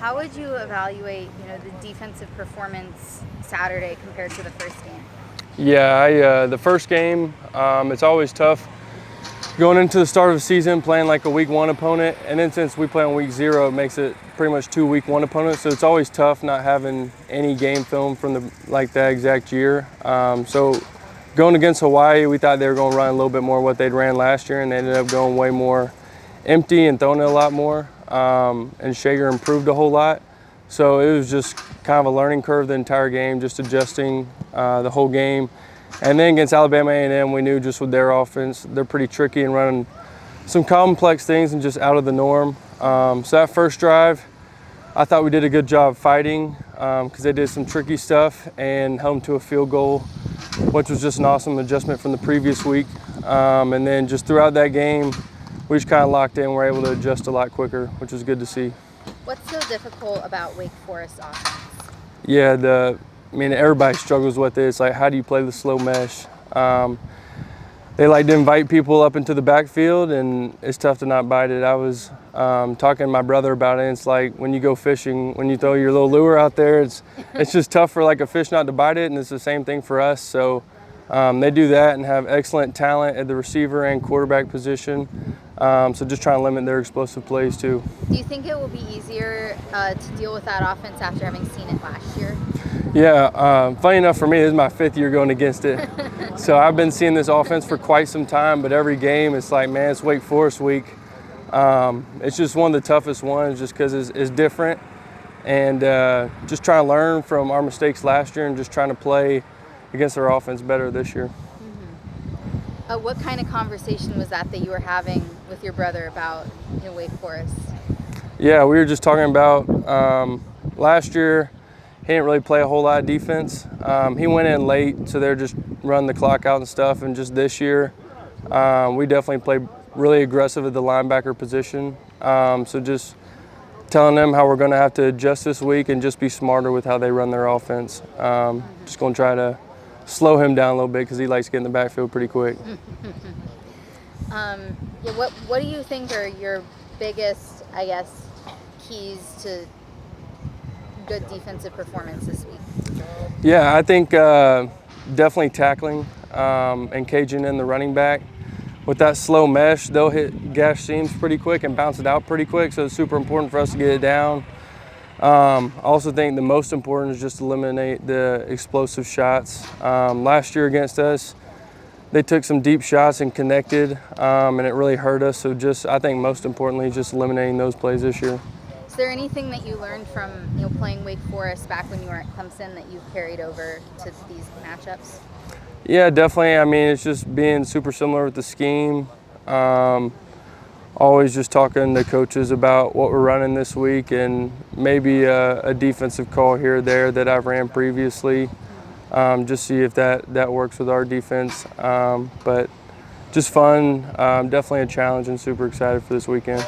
How would you evaluate, the defensive performance Saturday compared to the first game? Yeah, the first game, it's always tough going into the start of the season playing like a week one opponent, and then since we play on week 0, it makes it pretty much 2 week one opponents. So it's always tough not having any game film from that exact year. So going against Hawaii, we thought they were going to run a little bit more what they'd ran last year, and they ended up going way more empty and throwing it a lot more. And Shager improved a whole lot. So it was just kind of a learning curve the entire game, just adjusting the whole game. And then against Alabama A&M, we knew just with their offense, they're pretty tricky and running some complex things and just out of the norm. So that first drive, I thought we did a good job fighting because they did some tricky stuff and held them to a field goal, which was just an awesome adjustment from the previous week. And then just throughout that game, we just kind of locked in. We're able to adjust a lot quicker, which was good to see. What's so difficult about Wake Forest offense? Yeah, everybody struggles with it. It's like, how do you play the slow mesh? They like to invite people up into the backfield, and it's tough to not bite it. I was talking to my brother about it, and it's like when you go fishing, when you throw your little lure out there, it's just tough for like a fish not to bite it, and it's the same thing for us. So they do that and have excellent talent at the receiver and quarterback position. So just trying to limit their explosive plays too. Do you think it will be easier to deal with that offense after having seen it last year? Yeah, funny enough for me, this is my 5th year going against it. So I've been seeing this offense for quite some time, but every game it's like, man, it's Wake Forest week. It's just one of the toughest ones just because it's different. And just trying to learn from our mistakes last year and just trying to play against our offense better this year. What kind of conversation was that you were having with your brother about Wake Forest? Yeah, we were just talking about last year, he didn't really play a whole lot of defense. He went in late, so they're just running the clock out and stuff. And just this year, we definitely played really aggressive at the linebacker position. So just telling them how we're going to have to adjust this week and just be smarter with how they run their offense. Just going to try to slow him down a little bit because he likes to get in the backfield pretty quick. What do you think are your biggest, keys to good defensive performance this week? Yeah, I think definitely tackling and caging in the running back. With that slow mesh, they'll hit gash seams pretty quick and bounce it out pretty quick, so it's super important for us to get it down. I also think the most important is just eliminate the explosive shots. Last year against us, they took some deep shots and connected, and it really hurt us. So I think most importantly, just eliminating those plays this year. Is there anything that you learned from playing Wake Forest back when you were at Clemson that you've carried over to these matchups? Yeah, definitely. It's just being super similar with the scheme. Always just talking to coaches about what we're running this week and maybe a defensive call here or there that I've ran previously. Just see if that works with our defense. But just fun, definitely a challenge, and super excited for this weekend.